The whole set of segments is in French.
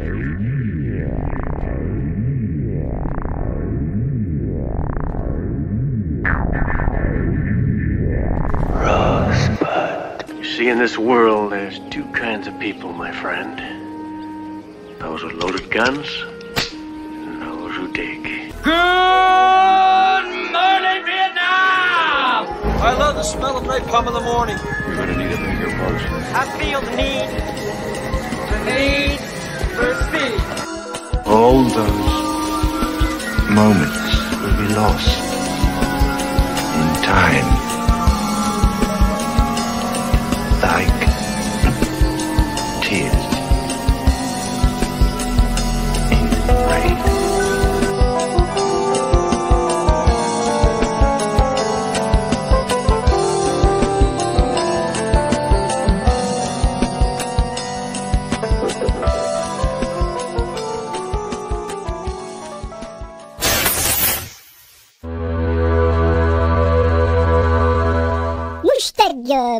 You see, in this world, there's two kinds of people, my friend. Those with loaded guns, and those who dig. Good morning, Vietnam! I love the smell of napalm in the morning. You're gonna need a bigger boat. I feel the need for speed. All those moments will be lost in time. Like tears in rain.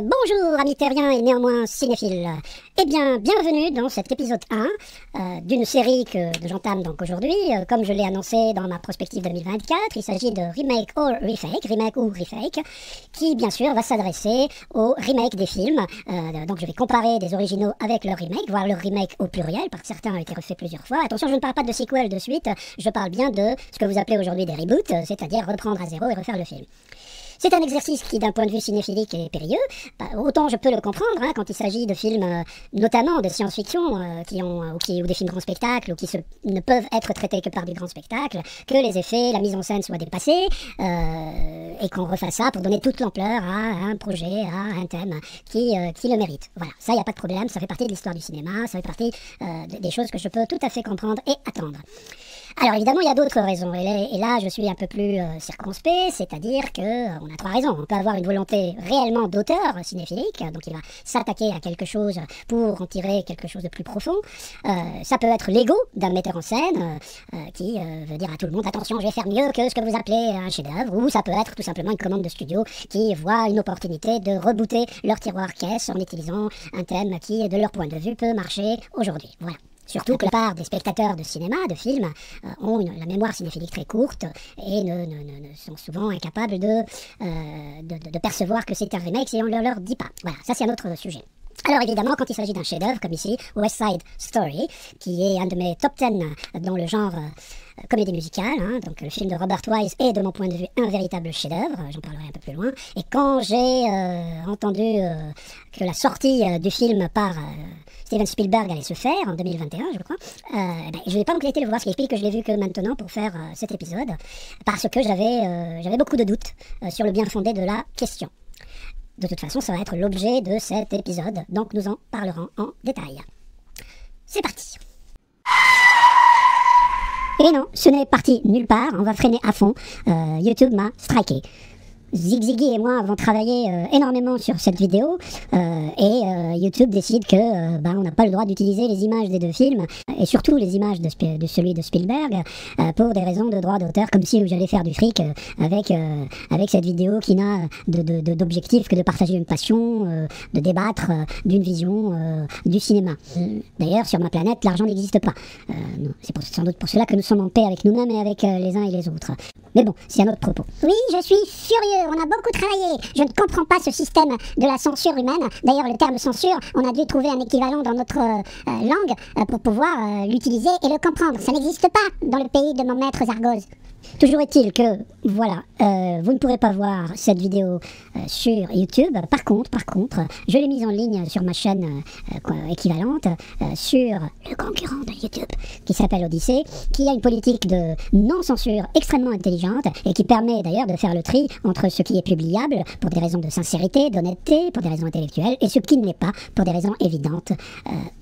Bonjour amis terriens et néanmoins cinéphiles. Eh bien, bienvenue dans cet épisode 1 d'une série que j'entame donc aujourd'hui. Comme je l'ai annoncé dans ma prospective 2024, il s'agit de remake ou refake, qui bien sûr va s'adresser au remake des films. Donc je vais comparer des originaux avec leur remake, voire leur remake au pluriel, parce que certains ont été refaits plusieurs fois. Attention, je ne parle pas de sequel de suite, je parle bien de ce que vous appelez aujourd'hui des reboots, c'est-à-dire reprendre à zéro et refaire le film. C'est un exercice qui, d'un point de vue cinéphilique, est périlleux. Autant je peux le comprendre quand il s'agit de films, notamment de science-fiction, ou des films grand spectacle, ou qui ne peuvent être traités que par du grand spectacle, que les effets, la mise en scène soient dépassés, et qu'on refasse ça pour donner toute l'ampleur à un projet, à un thème qui le mérite. Voilà, ça, il n'y a pas de problème, ça fait partie de l'histoire du cinéma, ça fait partie des choses que je peux tout à fait comprendre et attendre. Alors évidemment, il y a d'autres raisons, et là je suis un peu plus circonspect, c'est-à-dire que on a trois raisons. On peut avoir une volonté réellement d'auteur cinéphilique, donc il va s'attaquer à quelque chose pour en tirer quelque chose de plus profond. Ça peut être l'ego d'un metteur en scène qui veut dire à tout le monde attention, je vais faire mieux que ce que vous appelez un chef-d'œuvre, ou ça peut être tout simplement une commande de studio qui voit une opportunité de rebooter leur tiroir caisse en utilisant un thème qui, de leur point de vue, peut marcher aujourd'hui. Voilà. Surtout que la part des spectateurs de cinéma, de films, ont la mémoire cinéphilique très courte et sont souvent incapables de percevoir que c'est un remake si on ne leur dit pas. Voilà, ça c'est un autre sujet. Alors évidemment, quand il s'agit d'un chef-d'œuvre, comme ici, West Side Story, qui est un de mes top 10 dans le genre comédie musicale, donc le film de Robert Wise est de mon point de vue un véritable chef-d'œuvre, j'en parlerai un peu plus loin. Et quand j'ai entendu que la sortie du film par Steven Spielberg allait se faire en 2021, je crois, je n'ai pas regretté de le voir, ce qui explique que je l'ai vu que maintenant pour faire cet épisode, parce que j'avais beaucoup de doutes sur le bien fondé de la question. De toute façon, ça va être l'objet de cet épisode, donc nous en parlerons en détail. C'est parti! Et non, ce n'est parti nulle part, on va freiner à fond. YouTube m'a striké. Zig Ziggy et moi avons travaillé énormément sur cette vidéo et YouTube décide que on n'a pas le droit d'utiliser les images des deux films et surtout les images de celui de Spielberg pour des raisons de droit d'auteur, comme si j'allais faire du fric avec cette vidéo qui n'a d'objectif que de partager une passion, de débattre d'une vision du cinéma. D'ailleurs, sur ma planète, l'argent n'existe pas. C'est sans doute pour cela que nous sommes en paix avec nous-mêmes et avec les uns et les autres. Mais bon, c'est un autre propos. Oui, je suis furieux, on a beaucoup travaillé. Je ne comprends pas ce système de la censure humaine. D'ailleurs, le terme censure, on a dû trouver un équivalent dans notre langue pour pouvoir l'utiliser et le comprendre. Ça n'existe pas dans le pays de mon maître Zargoz. Toujours est-il que, voilà, vous ne pourrez pas voir cette vidéo sur YouTube. Par contre, je l'ai mise en ligne sur ma chaîne équivalente sur le concurrent de YouTube qui s'appelle Odyssée, qui a une politique de non-censure extrêmement intelligente et qui permet d'ailleurs de faire le tri entre ce qui est publiable pour des raisons de sincérité, d'honnêteté, pour des raisons intellectuelles et ce qui ne l'est pas pour des raisons évidentes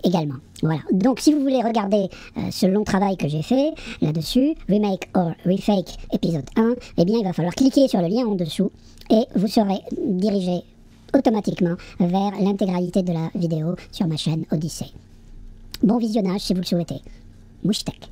également. Voilà, donc si vous voulez regarder ce long travail que j'ai fait là-dessus, Remake or Refake épisode 1, eh bien il va falloir cliquer sur le lien en dessous et vous serez dirigé automatiquement vers l'intégralité de la vidéo sur ma chaîne Odyssée. Bon visionnage si vous le souhaitez. Mouchetek.